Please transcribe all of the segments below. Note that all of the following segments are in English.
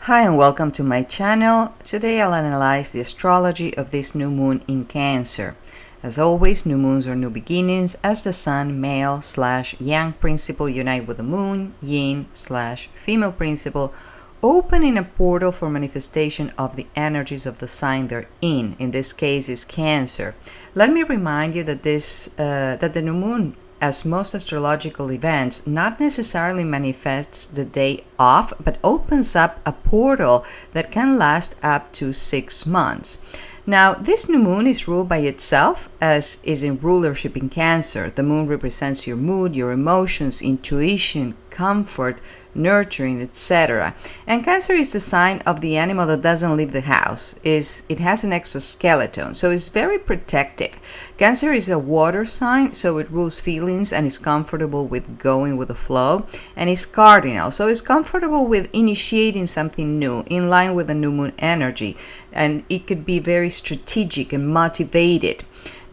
Hi and welcome to my channel. Today I'll analyze the astrology of this new moon in Cancer. As always, new moons are new beginnings as the sun, male/yang principle unite with the moon, yin/female principle, opening a portal for manifestation of the energies of the sign they're in. In this case is Cancer. Let me remind you that the new moon, as most astrological events, not necessarily manifests the day of, but opens up a portal that can last up to 6 months. Now, this new moon is ruled by itself, as is in rulership in Cancer. The moon represents your mood, your emotions, intuition, comfort, nurturing, etc. And Cancer is the sign of the animal that doesn't leave the house. It has an exoskeleton, so it's very protective. Cancer is a water sign, so it rules feelings and is comfortable with going with the flow. And it's cardinal, so it's comfortable with initiating something new in line with the new moon energy. And it could be very strategic and motivated.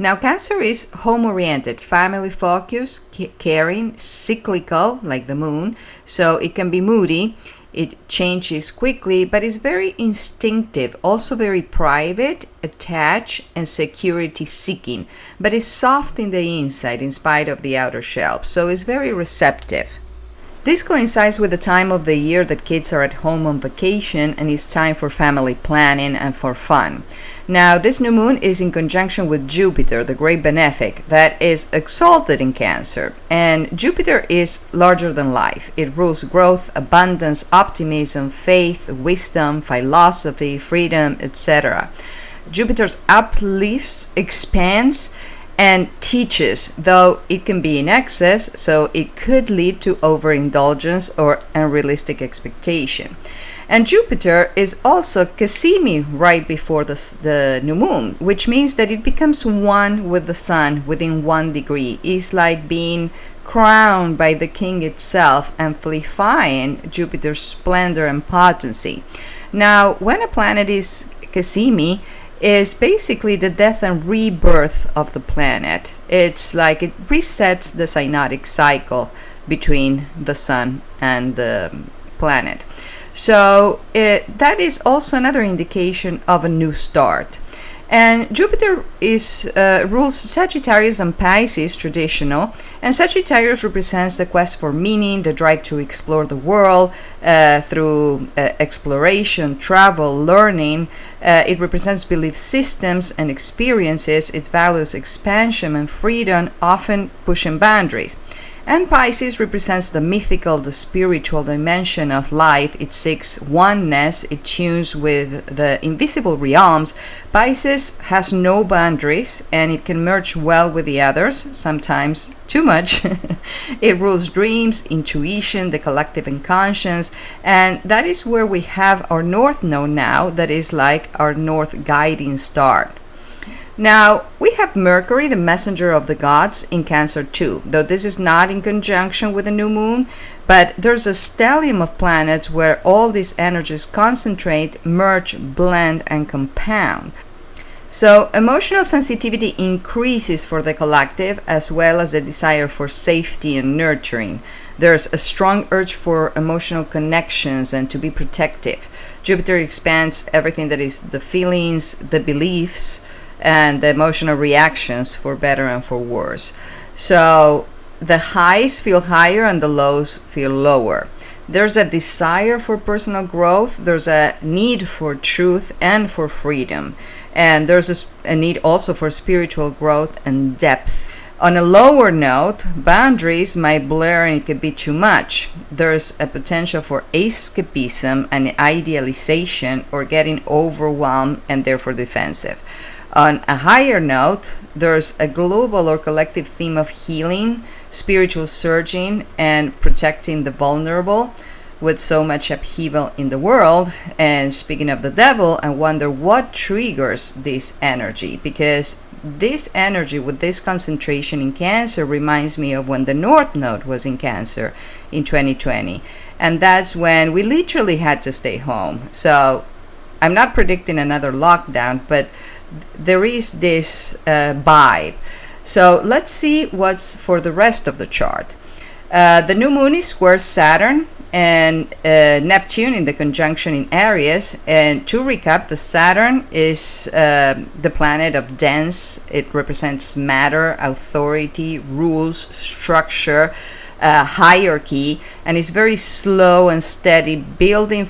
Now, Cancer is home-oriented, family-focused, caring, cyclical, like the moon, so it can be moody, it changes quickly, but it's very instinctive, also very private, attached, and security-seeking, but it's soft in the inside in spite of the outer shell, so it's very receptive. This coincides with the time of the year that kids are at home on vacation and it's time for family planning and for fun. Now, this new moon is in conjunction with Jupiter, the great benefic, that is exalted in Cancer. And Jupiter is larger than life. It rules growth, abundance, optimism, faith, wisdom, philosophy, freedom, etc. Jupiter uplifts, expands, and teaches, though it can be in excess, so it could lead to overindulgence or unrealistic expectation. And Jupiter is also Cassimi right before the new moon, which means that it becomes one with the sun within 1 degree. It's like being crowned by the king itself, amplifying Jupiter's splendor and potency. Now, when a planet is Cassimi, is basically the death and rebirth of the planet. It's like it resets the synodic cycle between the sun and the planet. So that is also another indication of a new start. And Jupiter rules Sagittarius and Pisces, traditional, and Sagittarius represents the quest for meaning, the drive to explore the world through exploration, travel, learning. It represents belief systems and experiences. It values expansion and freedom, often pushing boundaries. And Pisces represents the mythical, the spiritual dimension of life. It seeks oneness. It tunes with the invisible realms. Pisces has no boundaries and it can merge well with the others, sometimes too much. It rules dreams, intuition, the collective unconscious, and that is where we have our North Node now, that is like our North guiding star. Now, we have Mercury, the messenger of the gods, in Cancer too, though this is not in conjunction with the new moon, but there's a stellium of planets where all these energies concentrate, merge, blend, and compound. So, emotional sensitivity increases for the collective, as well as the desire for safety and nurturing. There's a strong urge for emotional connections and to be protective. Jupiter expands everything that is the feelings, the beliefs, and the emotional reactions, for better and for worse. So the highs feel higher and the lows feel lower. There's a desire for personal growth, there's a need for truth and for freedom, and there's a need also for spiritual growth and depth. On a lower note, boundaries might blur and it could be too much. There's a potential for escapism and idealization, or getting overwhelmed and therefore defensive. On a higher note, there's a global or collective theme of healing, spiritual surging, and protecting the vulnerable with so much upheaval in the world. And speaking of the devil, I wonder what triggers this energy, because this energy with this concentration in Cancer reminds me of when the North Node was in Cancer in 2020. And that's when we literally had to stay home. So I'm not predicting another lockdown, but there is this vibe. So let's see what's for the rest of the chart. The new moon is square Saturn, and Neptune in the conjunction in Aries. And to recap, the Saturn is the planet of dense. It represents matter, authority, rules, structure, hierarchy, and is very slow and steady, building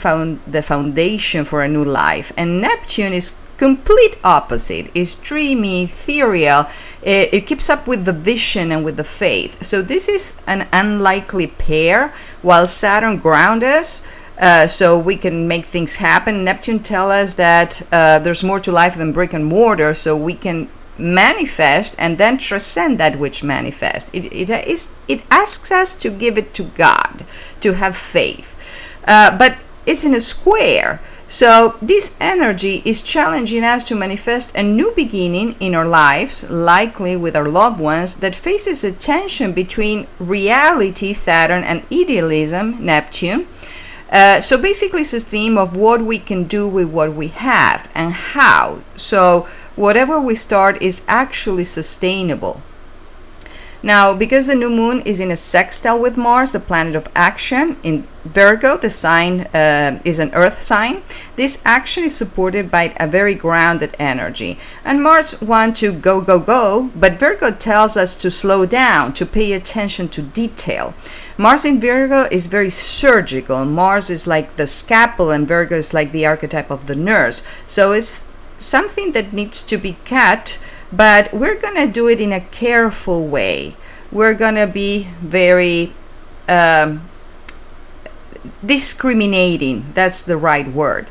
the foundation for a new life. And Neptune is complete opposite. It's dreamy, ethereal. It keeps up with the vision and with the faith. So this is an unlikely pair, while Saturn grounds us, so we can make things happen. Neptune tells us that there's more to life than brick and mortar, so we can manifest and then transcend that which manifests. It asks us to give it to God, to have faith. But it's in a square. So this energy is challenging us to manifest a new beginning in our lives, likely with our loved ones, that faces a tension between reality, Saturn, and idealism, Neptune. So basically it's a theme of what we can do with what we have and how. So whatever we start is actually sustainable. Now, because the new moon is in a sextile with Mars, the planet of action, in Virgo, the sign is an earth sign. This action is supported by a very grounded energy. And Mars wants to go, go, go, but Virgo tells us to slow down, to pay attention to detail. Mars in Virgo is very surgical. Mars is like the scalpel, and Virgo is like the archetype of the nurse. So it's something that needs to be cut, but we're going to do it in a careful way. We're going to be very discriminating. That's the right word.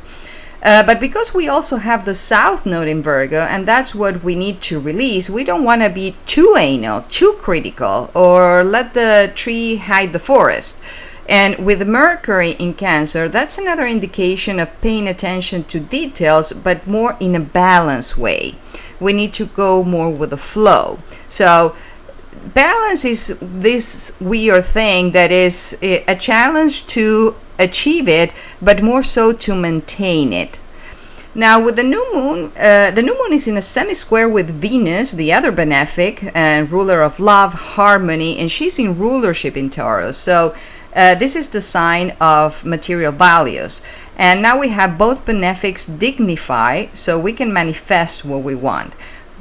But because we also have the South Node in Virgo, and that's what we need to release, we don't want to be too anal, too critical, or let the tree hide the forest. And with Mercury in Cancer, that's another indication of paying attention to details, but more in a balanced way. We need to go more with the flow. So balance is this weird thing that is a challenge to achieve it, but more so to maintain it. Now with the new moon is in a semi-square with Venus, the other benefic and ruler of love, harmony, and she's in rulership in Taurus. So this is the sign of material values. And now we have both benefics dignify, so we can manifest what we want,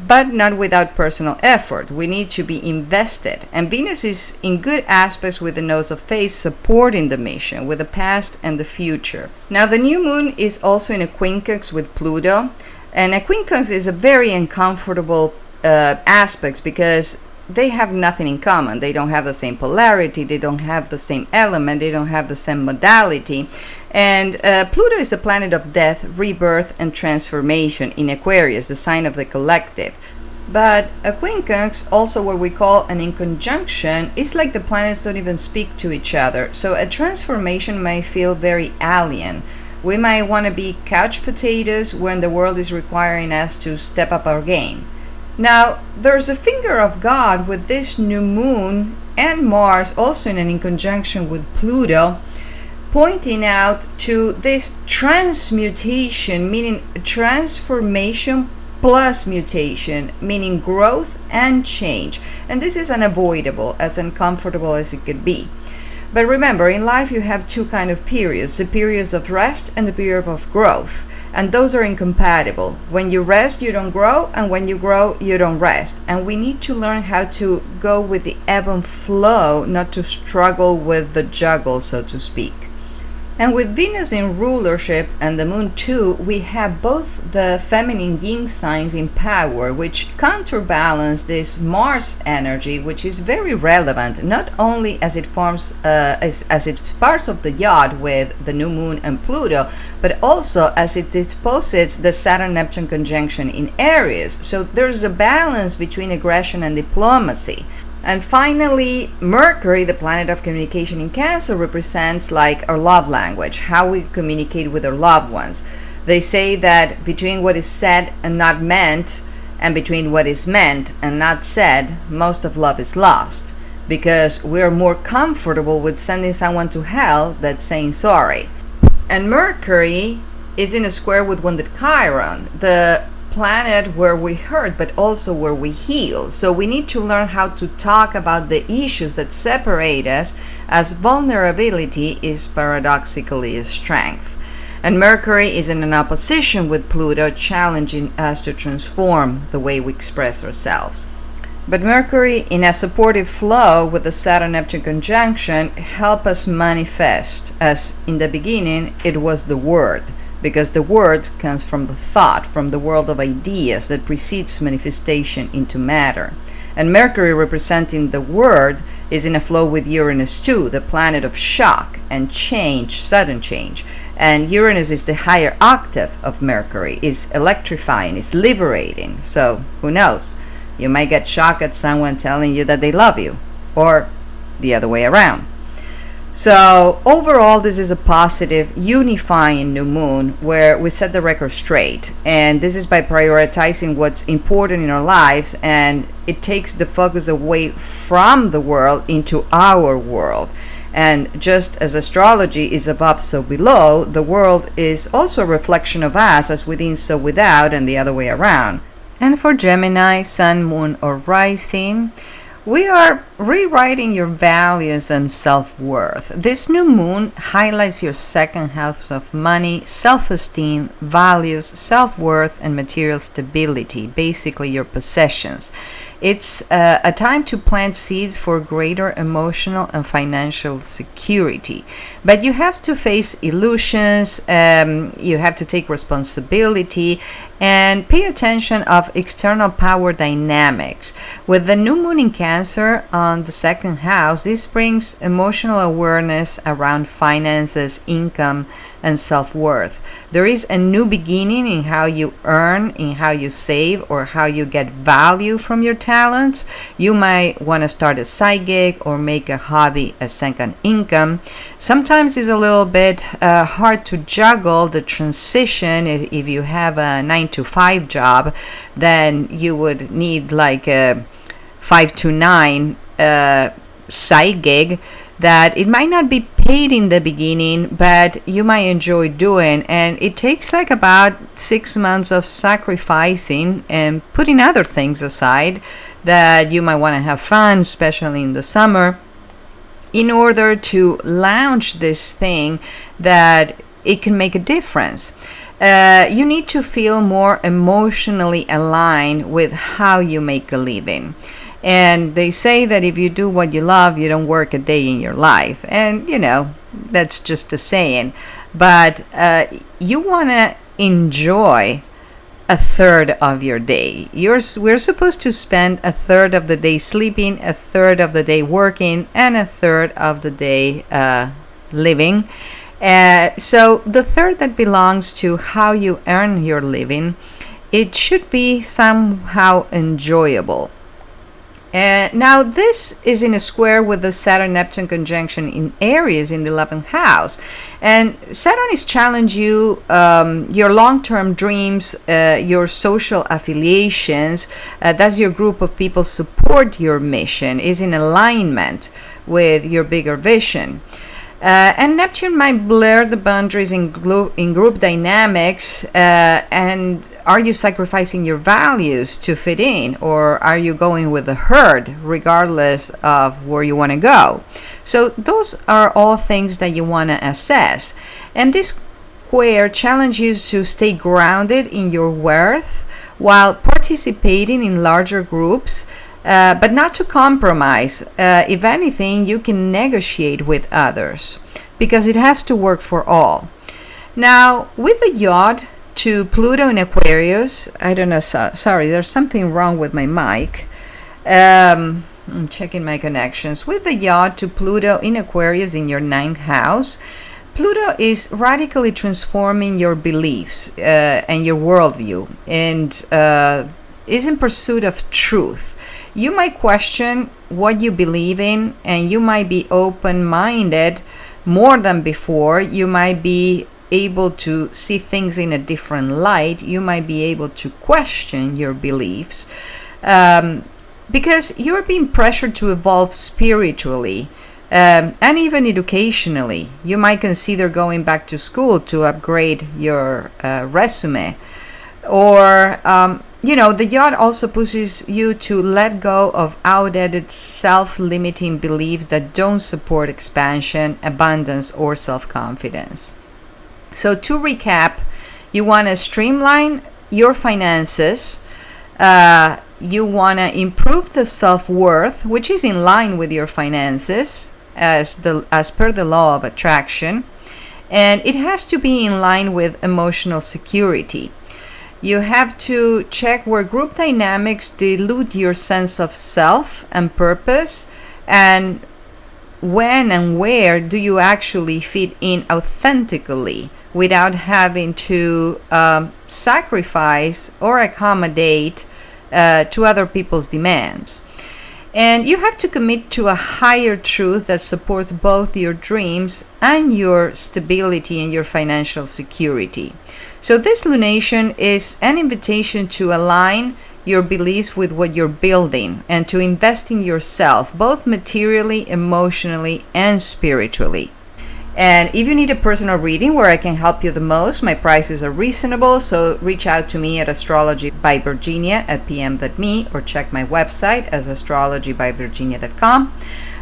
but not without personal effort. We need to be invested. And Venus is in good aspects with the nodes of faith, supporting the mission, with the past and the future. Now the new moon is also in a quincunx with Pluto. And a quincunx is a very uncomfortable aspect because they have nothing in common. They don't have the same polarity, they don't have the same element, they don't have the same modality. And Pluto is the planet of death, rebirth, and transformation in Aquarius, the sign of the collective. But a quincunx, also what we call an inconjunction, is like the planets don't even speak to each other. So a transformation may feel very alien. We might want to be couch potatoes when the world is requiring us to step up our game. Now, there's a finger of God with this new moon and Mars also in an inconjunction with Pluto, pointing out to this transmutation, meaning transformation plus mutation, meaning growth and change. And this is unavoidable, as uncomfortable as it could be. But remember, in life you have two kind of periods, the periods of rest and the period of growth. And those are incompatible. When you rest, you don't grow, and when you grow, you don't rest. And we need to learn how to go with the ebb and flow, not to struggle with the juggle, so to speak. And with Venus in rulership and the moon too, we have both the feminine yin signs in power, which counterbalance this Mars energy, which is very relevant, not only as it forms, as it's part of the yacht with the new moon and Pluto, but also as it disposes the Saturn-Neptune conjunction in Aries. So there's a balance between aggression and diplomacy. And finally, Mercury, the planet of communication in Cancer, represents like our love language, how we communicate with our loved ones. They say that between what is said and not meant, and between what is meant and not said, most of love is lost, because we're more comfortable with sending someone to hell than saying sorry. And Mercury is in a square with wounded Chiron, the planet where we hurt, but also where we heal. So we need to learn how to talk about the issues that separate us, as vulnerability is paradoxically a strength. And Mercury is in an opposition with Pluto, challenging us to transform the way we express ourselves. But Mercury, in a supportive flow with the Saturn-Neptune conjunction, help us manifest, as in the beginning it was the word, because the word comes from the thought, from the world of ideas that precedes manifestation into matter. And Mercury, representing the word, is in a flow with Uranus too, the planet of shock and change, sudden change. And Uranus is the higher octave of Mercury, is electrifying, is liberating. So who knows? You might get shocked at someone telling you that they love you, or the other way around. So overall, this is a positive, unifying new moon where we set the record straight. And this is by prioritizing what's important in our lives, and it takes the focus away from the world into our world. And just as astrology is above, so below, the world is also a reflection of us, as within, so without, and the other way around. And for Gemini, Sun, Moon, or Rising, we are rewriting your values and self-worth. This new moon highlights your second house of money, self-esteem, values, self-worth, and material stability, basically your possessions. It's a time to plant seeds for greater emotional and financial security. But you have to face illusions, you have to take responsibility, and pay attention of external power dynamics. With the new moon in Cancer on the second house, this brings emotional awareness around finances, income, and self-worth. There is a new beginning in how you earn, in how you save, or how you get value from your talents. You might want to start a side gig or make a hobby a second income. Sometimes it's a little bit hard to juggle the transition. If you have a 9-to-5 job, then you would need like a 5 to 9 side gig that it might not be paid in the beginning, but you might enjoy doing. And it takes like about 6 months of sacrificing and putting other things aside that you might want to have fun, especially in the summer, in order to launch this thing that it can make a difference. You need to feel more emotionally aligned with how you make a living. And they say that if you do what you love, you don't work a day in your life. And, you know, that's just a saying. But you want to enjoy a third of your day. We're supposed to spend a third of the day sleeping, a third of the day working, and a third of the day living. So the third that belongs to how you earn your living, it should be somehow enjoyable. Now this is in a square with the Saturn-Neptune conjunction in Aries in the 11th house. And Saturn is challenging you, your long-term dreams, your social affiliations, that's your group of people support your mission, is in alignment with your bigger vision. And Neptune might blur the boundaries in group dynamics. And are you sacrificing your values to fit in, or are you going with the herd regardless of where you want to go? So those are all things that you want to assess. And this square challenges you to stay grounded in your worth while participating in larger groups. But not to compromise. If anything, you can negotiate with others because it has to work for all. Now, with the yacht to Pluto in Aquarius, I don't know, sorry, there's something wrong with my mic. I'm checking my connections. With the yacht to Pluto in Aquarius in your 9th house, Pluto is radically transforming your beliefs and your worldview, and is in pursuit of truth. You might question what you believe in, and you might be open-minded more than before. You might be able to see things in a different light. You might be able to question your beliefs because you're being pressured to evolve spiritually and even educationally. You might consider going back to school to upgrade your resume. Or, the yacht also pushes you to let go of outdated self-limiting beliefs that don't support expansion, abundance, or self-confidence. So to recap, you want to streamline your finances. You want to improve the self-worth, which is in line with your finances as per the law of attraction. And it has to be in line with emotional security. You have to check where group dynamics dilute your sense of self and purpose, and when and where do you actually fit in authentically without having to sacrifice or accommodate to other people's demands. And you have to commit to a higher truth that supports both your dreams and your stability and your financial security. So this lunation is an invitation to align your beliefs with what you're building and to invest in yourself, both materially, emotionally, and spiritually. And if you need a personal reading where I can help you the most, my prices are reasonable, so reach out to me at astrologybyvirginia@pm.me or check my website as astrologybyvirginia.com.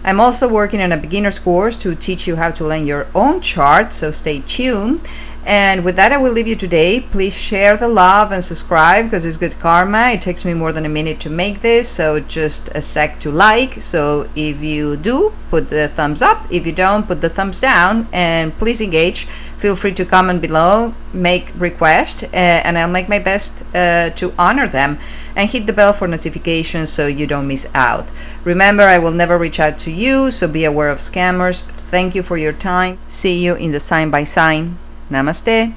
I'm also working on a beginner's course to teach you how to learn your own chart, so stay tuned. And with that, I will leave you today. Please share the love and subscribe because it's good karma. It takes me more than a minute to make this, so just a sec to like. So if you do, put the thumbs up. If you don't, put the thumbs down. And please engage. Feel free to comment below, make requests, and I'll make my best to honor them. And hit the bell for notifications so you don't miss out. Remember, I will never reach out to you, so be aware of scammers. Thank you for your time. See you in the sign by sign. Namaste.